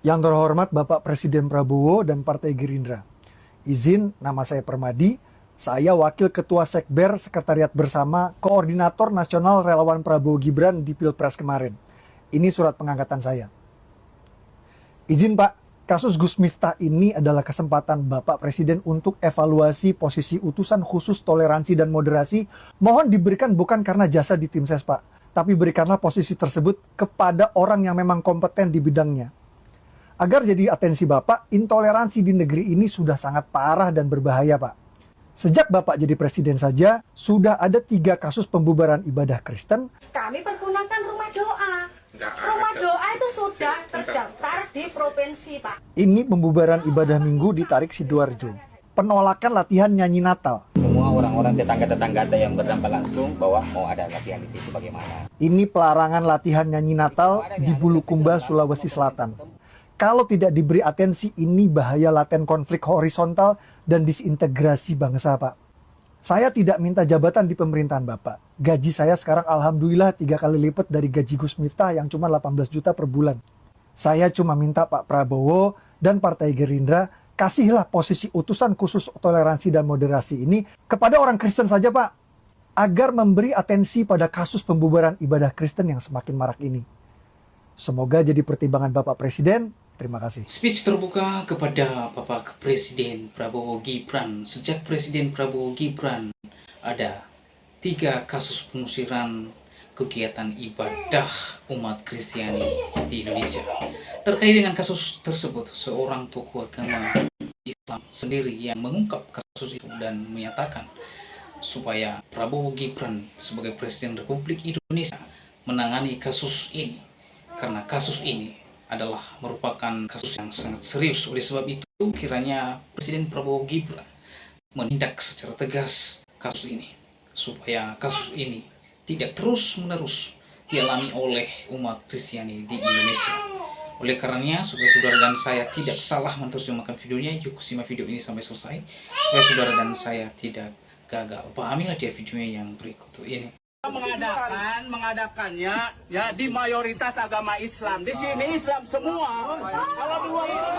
Yang terhormat Bapak Presiden Prabowo dan Partai Gerindra. Izin, nama saya Permadi, saya Wakil Ketua Sekber Sekretariat Bersama Koordinator Nasional Relawan Prabowo Gibran di Pilpres kemarin. Ini surat pengangkatan saya. Izin Pak, kasus Gus Miftah ini adalah kesempatan Bapak Presiden untuk evaluasi posisi utusan khusus toleransi dan moderasi. Mohon diberikan bukan karena jasa di tim ses Pak, tapi berikanlah posisi tersebut kepada orang yang memang kompeten di bidangnya. Agar jadi atensi Bapak, intoleransi di negeri ini sudah sangat parah dan berbahaya Pak. Sejak Bapak jadi presiden saja, sudah ada 3 kasus pembubaran ibadah Kristen. Kami pergunakan rumah doa. Rumah doa itu sudah terdaftar di provinsi Pak. Ini pembubaran ibadah minggu di Tarik Sidoarjo. Penolakan latihan nyanyi Natal. Semua orang-orang tetangga-tetangga ada yang berdampak langsung bahwa mau ada latihan di situ bagaimana. Ini pelarangan latihan nyanyi Natal di Bulukumba, Sulawesi Selatan. Kalau tidak diberi atensi, ini bahaya laten konflik horizontal dan disintegrasi bangsa, Pak. Saya tidak minta jabatan di pemerintahan Bapak. Gaji saya sekarang alhamdulillah 3 kali lipat dari gaji Gus Miftah yang cuma 18 juta per bulan. Saya cuma minta Pak Prabowo dan Partai Gerindra, kasihlah posisi utusan khusus toleransi dan moderasi ini kepada orang Kristen saja, Pak. Agar memberi atensi pada kasus pembubaran ibadah Kristen yang semakin marak ini. Semoga jadi pertimbangan Bapak Presiden. Terima kasih. Speech terbuka kepada Bapak Presiden Prabowo Gibran. Sejak Presiden Prabowo Gibran ada 3 kasus pengusiran kegiatan ibadah umat Kristiani di Indonesia. Terkait dengan kasus tersebut, seorang tokoh agama Islam sendiri yang mengungkap kasus itu dan menyatakan supaya Prabowo Gibran sebagai Presiden Republik Indonesia menangani kasus ini. Karena kasus ini adalah merupakan kasus yang sangat serius. Oleh sebab itu, kiranya Presiden Prabowo Gibran menindak secara tegas kasus ini, supaya kasus ini tidak terus-menerus dialami oleh umat Kristiani di Indonesia. Oleh karenanya, saudara-saudara dan saya tidak salah menerjemahkan videonya. Yuk simak video ini sampai selesai, supaya saudara dan saya tidak gagal. Pahamilah dia videonya yang berikut ini. Mengadakannya ya di mayoritas agama Islam. Di sini Islam semua. Kalau dua itu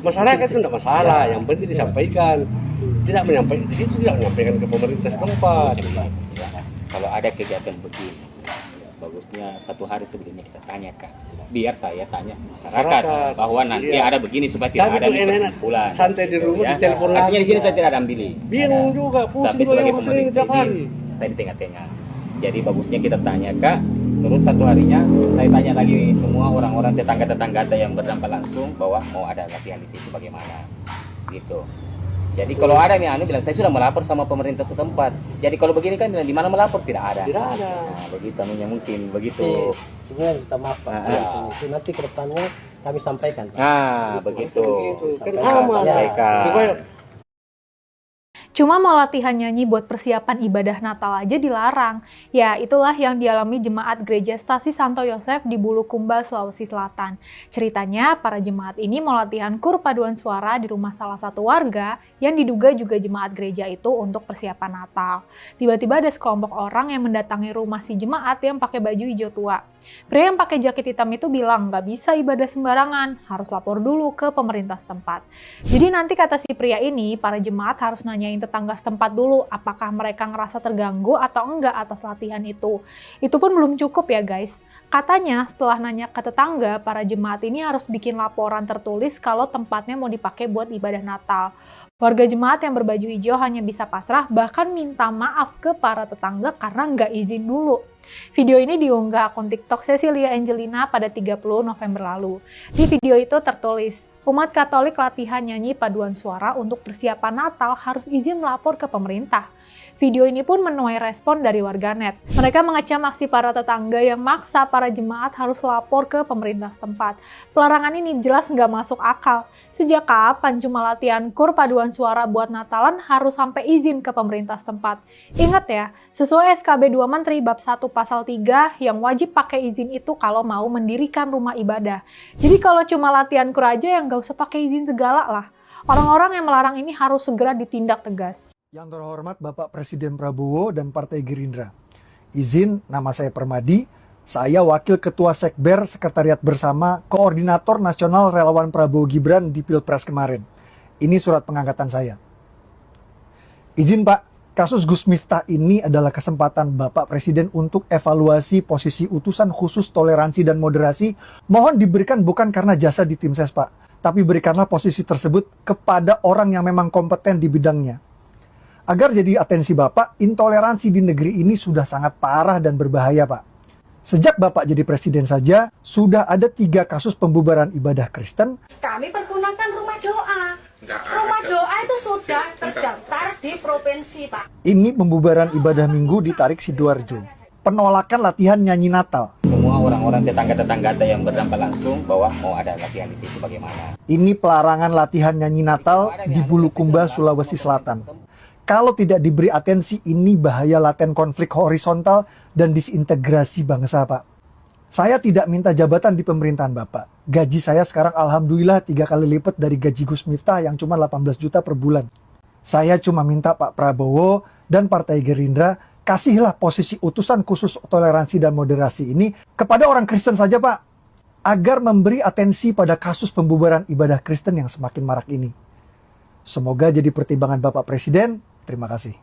masyarakat itu tidak masalah, yang penting disampaikan. Tidak menyampaikan di situ, tidak menyampaikan ke pemerintah setempat. Kalau ada kegiatan begini, bagusnya 1 hari sebelumnya kita tanyakan. Biar saya tanya masyarakat bahwa nanti ada begini supaya tidak ada kumpulan. Santai di rumah, di telepon lagi. Artinya di sini saya tidak ada ambil. Bingung juga, Tapi sebagai pemerintah saya di tengah-tengah. Jadi bagusnya kita tanya Kak, terus 1 harinya saya tanya lagi semua orang-orang tetangga-tetangga ada yang berdampak langsung bahwa mau ada latihan di situ bagaimana, gitu. Jadi kalau ada nih bilang saya sudah melapor sama pemerintah setempat. Jadi kalau begini kan bilang di mana melapor tidak ada. Tidak ada. Nah, begitu mungkin begitu. Sebenarnya kita maaf Pak. Itu nanti ke depannya kami sampaikan Pak. Nah, begitu. Kan aman. Supaya Cuma mau latihan nyanyi buat persiapan ibadah Natal aja dilarang. Ya, itulah yang dialami jemaat Gereja Stasi Santo Yosef di Bulukumba, Sulawesi Selatan. Ceritanya, para jemaat ini mau latihan kur paduan suara di rumah salah satu warga yang diduga juga jemaat gereja itu untuk persiapan Natal. Tiba-tiba ada sekelompok orang yang mendatangi rumah si jemaat yang pakai baju hijau tua. Pria yang pakai jaket hitam itu bilang, nggak bisa ibadah sembarangan, harus lapor dulu ke pemerintah setempat. Jadi nanti kata si pria ini, para jemaat harus nanyain tetangga setempat dulu apakah mereka ngerasa terganggu atau enggak atas latihan itu. Itu pun belum cukup ya guys. Katanya setelah nanya ke tetangga, para jemaat ini harus bikin laporan tertulis kalau tempatnya mau dipakai buat ibadah Natal. Warga jemaat yang berbaju hijau hanya bisa pasrah, bahkan minta maaf ke para tetangga karena nggak izin dulu. Video ini diunggah akun TikTok Cecilia Angelina pada 30 November lalu. Di video itu tertulis, umat Katolik latihan nyanyi paduan suara untuk persiapan Natal harus izin melapor ke pemerintah. Video ini pun menuai respon dari warganet. Mereka mengecam aksi para tetangga yang maksa para jemaat harus lapor ke pemerintah setempat. Pelarangan ini jelas nggak masuk akal. Sejak kapan cuma latihan kur paduan suara buat Natalan harus sampai izin ke pemerintah setempat? Ingat ya, sesuai SKB 2 Menteri Bab 1 Pasal 3 yang wajib pakai izin itu kalau mau mendirikan rumah ibadah. Jadi kalau cuma latihan kur aja yang nggak usah pakai izin segala lah. Orang-orang yang melarang ini harus segera ditindak tegas. Yang terhormat Bapak Presiden Prabowo dan Partai Gerindra. Izin, nama saya Permadi, Saya Wakil Ketua Sekber Sekretariat Bersama Koordinator Nasional Relawan Prabowo Gibran di Pilpres kemarin. Ini surat pengangkatan saya. Izin Pak, kasus Gus Miftah ini adalah kesempatan Bapak Presiden untuk evaluasi posisi utusan khusus toleransi dan moderasi. Mohon diberikan bukan karena jasa di tim ses Pak, tapi berikanlah posisi tersebut kepada orang yang memang kompeten di bidangnya. Agar jadi atensi Bapak, intoleransi di negeri ini sudah sangat parah dan berbahaya Pak. Sejak Bapak jadi Presiden saja, sudah ada 3 kasus pembubaran ibadah Kristen. Kami pergunakan rumah doa. Rumah doa itu sudah terdaftar di provinsi, Pak. Ini pembubaran ibadah Minggu di Tarik Sidoarjo. Penolakan latihan nyanyi Natal. Semua orang-orang tetangga-tetangga yang berdampak langsung bahwa mau ada latihan di situ bagaimana. Ini pelarangan latihan nyanyi Natal di Bulukumba, Sulawesi Selatan. Kalau tidak diberi atensi, ini bahaya laten konflik horizontal dan disintegrasi bangsa, Pak. Saya tidak minta jabatan di pemerintahan Bapak. Gaji saya sekarang alhamdulillah 3 kali lipat dari gaji Gus Miftah yang cuma 18 juta per bulan. Saya cuma minta Pak Prabowo dan Partai Gerindra, kasihlah posisi utusan khusus toleransi dan moderasi ini kepada orang Kristen saja, Pak. Agar memberi atensi pada kasus pembubaran ibadah Kristen yang semakin marak ini. Semoga jadi pertimbangan Bapak Presiden. Terima kasih.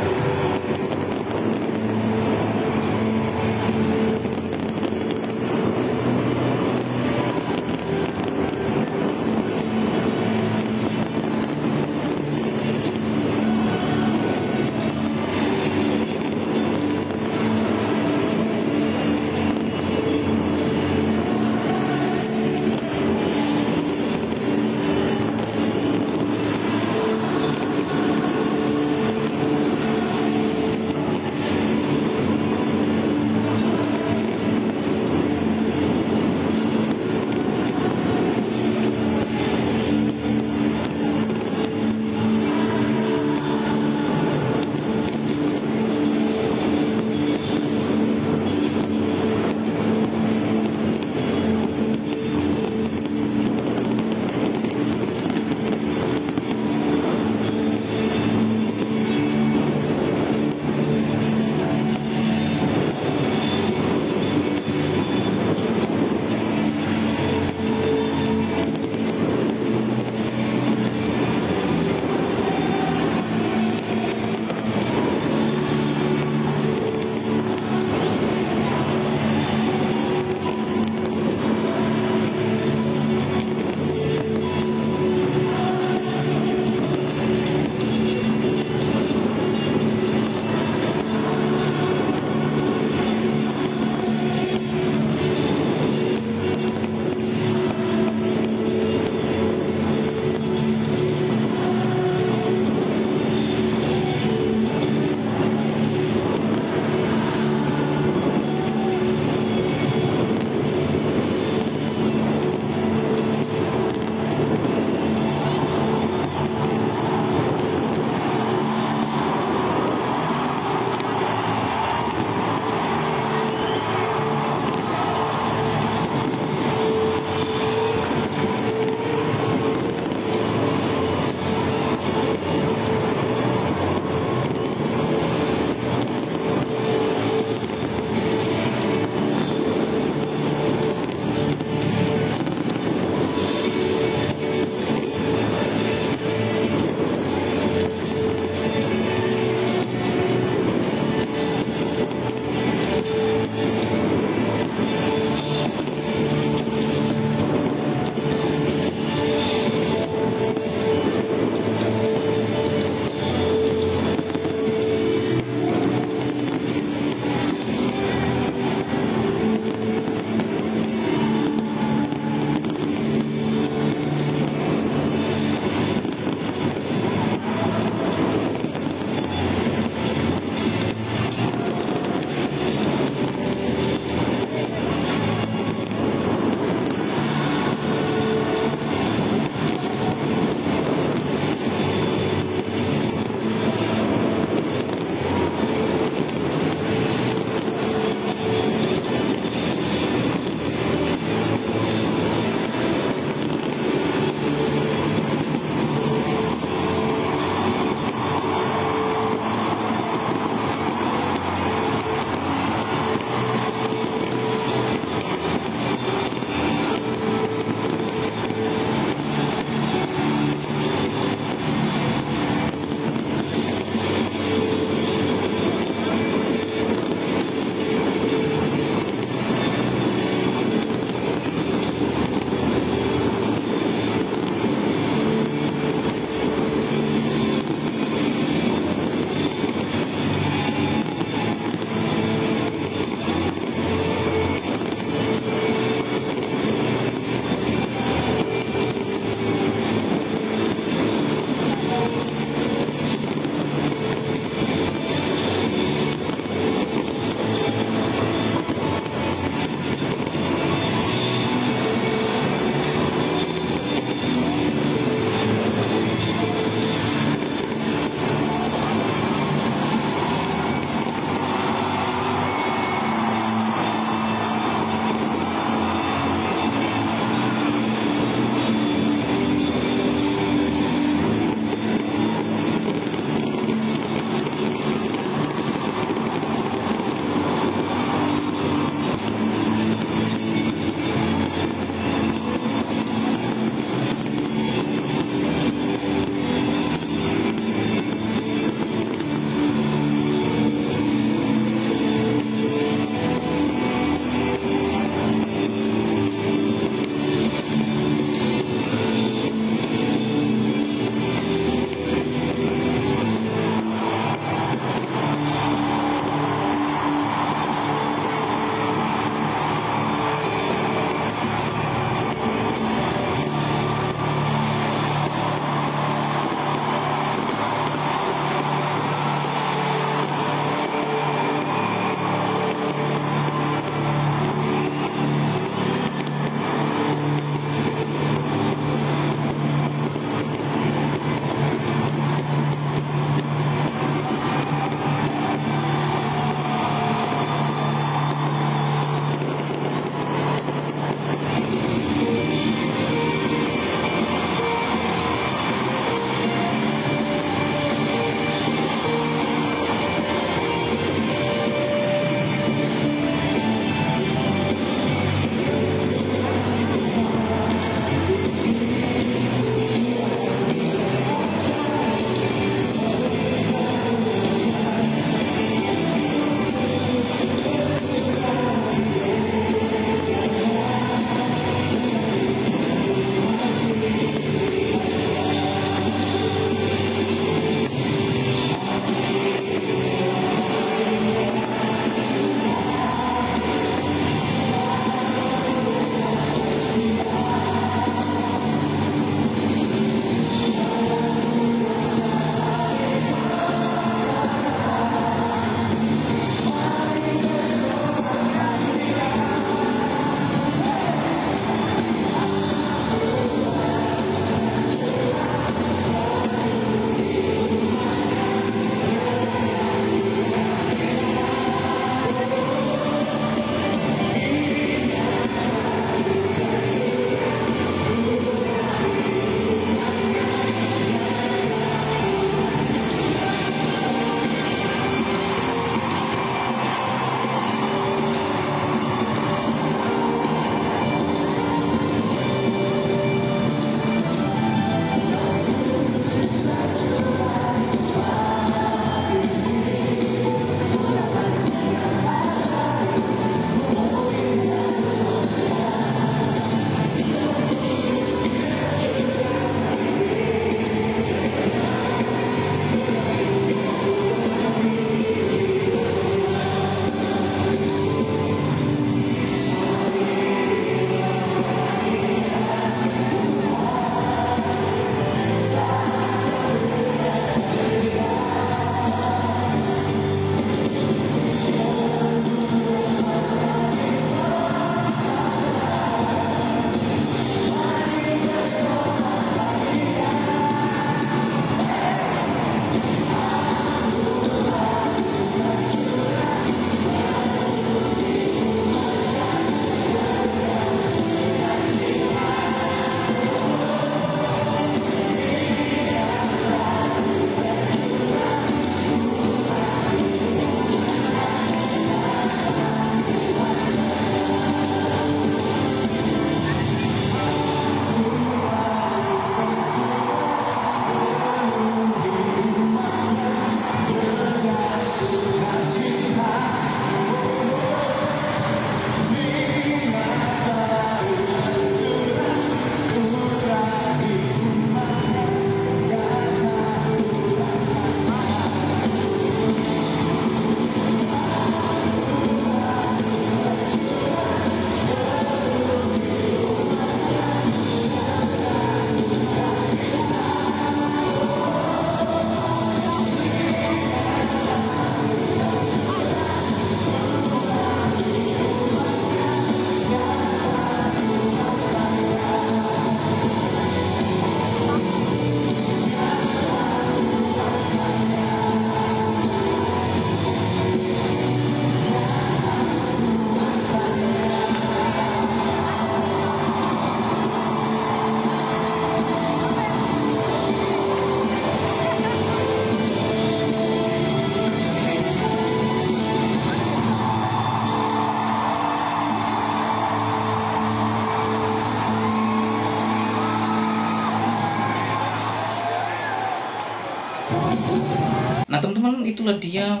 Nah teman-teman, itulah dia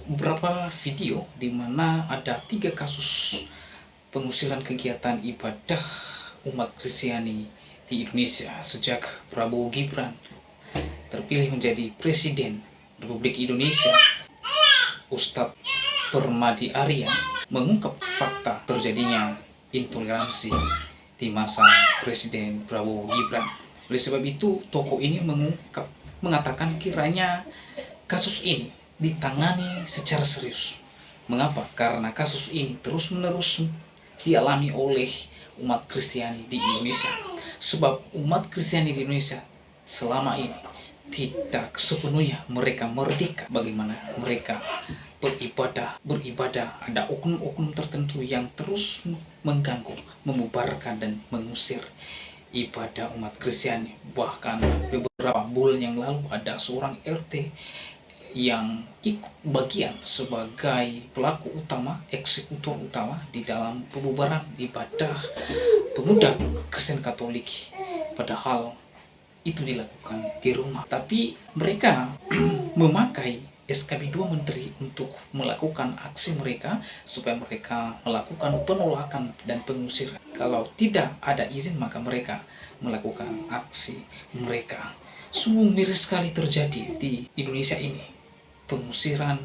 beberapa video di mana ada 3 kasus pengusiran kegiatan ibadah umat Kristiani di Indonesia sejak Prabowo Gibran terpilih menjadi Presiden Republik Indonesia. Ustadz Permadi Arya mengungkap fakta terjadinya intoleransi di masa Presiden Prabowo Gibran. Oleh sebab itu, tokoh ini mengatakan kiranya kasus ini ditangani secara serius. Mengapa? Karena kasus ini terus-menerus dialami oleh umat Kristiani di Indonesia. Sebab umat Kristiani di Indonesia selama ini tidak sepenuhnya mereka merdeka. Bagaimana mereka beribadah, ada oknum-oknum tertentu yang terus mengganggu, membubarkan dan mengusir ibadah umat Kristiani. Bahkan beberapa bulan yang lalu ada seorang RT yang ikut bagian sebagai pelaku utama, eksekutor utama di dalam pembubaran ibadah pemuda Kristen Katolik. Padahal itu dilakukan di rumah, tapi mereka memakai SKB 2 Menteri untuk melakukan aksi mereka, supaya mereka melakukan penolakan dan pengusiran. Kalau tidak ada izin, maka mereka melakukan aksi mereka. Sungguh miris sekali terjadi di Indonesia ini, pengusiran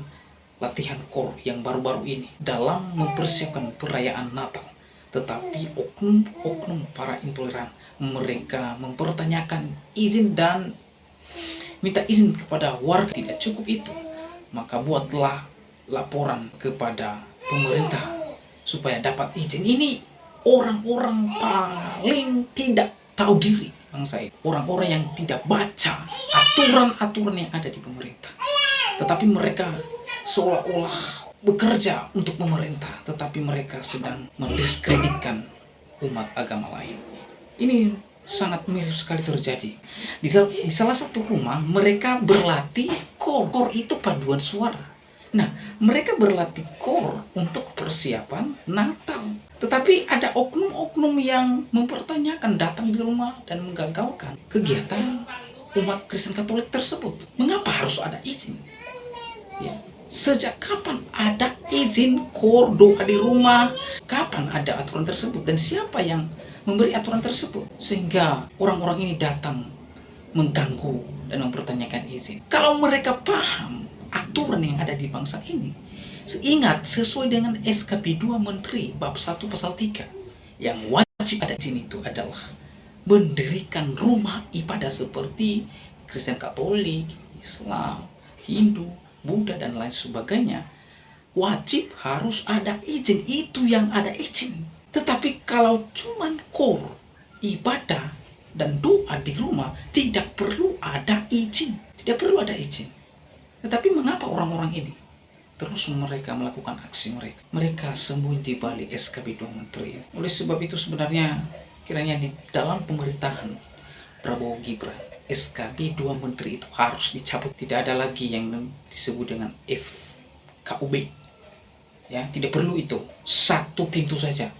latihan KOR yang baru-baru ini dalam mempersiapkan perayaan Natal. Tetapi oknum-oknum para intoleran, mereka mempertanyakan izin dan minta izin kepada warga. Tidak cukup itu, maka buatlah laporan kepada pemerintah supaya dapat izin. Ini orang-orang paling tidak tahu diri bangsa ini, orang-orang yang tidak baca aturan-aturan yang ada di pemerintah. Tetapi mereka seolah-olah bekerja untuk pemerintah, tetapi mereka sedang mendiskreditkan umat agama lain. Ini sangat miris sekali terjadi. Di salah satu rumah mereka berlatih KOR. KOR itu paduan suara. Nah, mereka berlatih KOR untuk persiapan Natal. Tetapi ada oknum-oknum yang mempertanyakan, datang di rumah dan menggagalkan kegiatan umat Kristen Katolik tersebut. Mengapa harus ada izin? Ya. Sejak kapan ada izin KOR doa di rumah? Kapan ada aturan tersebut? Dan siapa yang memberi aturan tersebut? Sehingga orang-orang ini datang mengganggu dan mempertanyakan izin. Kalau mereka paham aturan yang ada di bangsa ini, ingat sesuai dengan SKB 2 Menteri bab 1 pasal 3, yang wajib ada izin itu adalah mendirikan rumah ibadah seperti Kristen Katolik, Islam, Hindu, Buddha dan lain sebagainya. Wajib harus ada izin, itu yang ada izin. Tetapi kalau cuman KOR, ibadah dan doa di rumah, tidak perlu ada izin. Tidak perlu ada izin. Tetapi mengapa orang-orang ini terus mereka melakukan aksi mereka? Mereka sembunyi di balik SKB 2 Menteri. Oleh sebab itu sebenarnya kiranya di dalam pemerintahan Prabowo Gibran, SKB 2 Menteri itu harus dicabut. Tidak ada lagi yang disebut dengan FKUB. Ya, tidak perlu itu. Satu pintu saja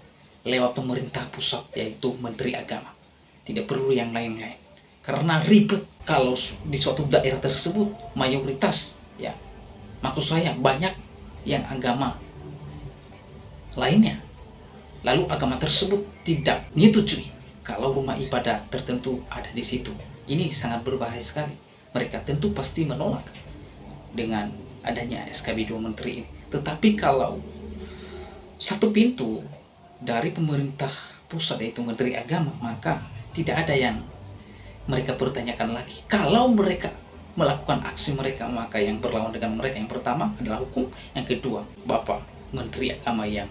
lewat pemerintah pusat, yaitu Menteri Agama. Tidak perlu yang lain-lain. Karena ribet kalau di suatu daerah tersebut mayoritas, ya, maksud saya banyak yang agama lainnya. Lalu agama tersebut tidak menyetujui kalau rumah ibadah tertentu ada di situ. Ini sangat berbahaya sekali. Mereka tentu pasti menolak dengan adanya SKB 2 Menteri ini. Tetapi kalau satu pintu dari pemerintah pusat, yaitu Menteri Agama, maka tidak ada yang mereka pertanyakan lagi. Kalau mereka melakukan aksi mereka, maka yang berlawan dengan mereka yang pertama adalah hukum, yang kedua Bapak Menteri Agama yang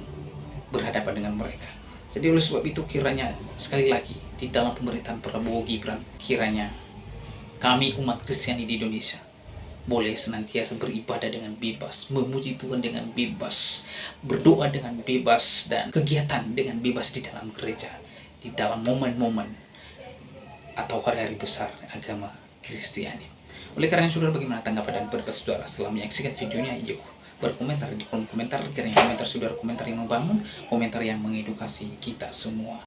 berhadapan dengan mereka. Jadi oleh sebab itu kiranya sekali lagi di dalam pemerintahan Prabowo Gibran, kiranya kami umat Kristiani di Indonesia boleh senantiasa beribadah dengan bebas, memuji Tuhan dengan bebas, berdoa dengan bebas, dan kegiatan dengan bebas di dalam gereja, di dalam momen-momen atau hari-hari besar agama Kristiani. Oleh karena saudara, bagaimana tanggapan dan pendapat saudara setelah menyaksikan videonya? Yuk berkomentar di kolom komentar. Kiranya komentar saudara komentar yang membangun, komentar yang mengedukasi kita semua.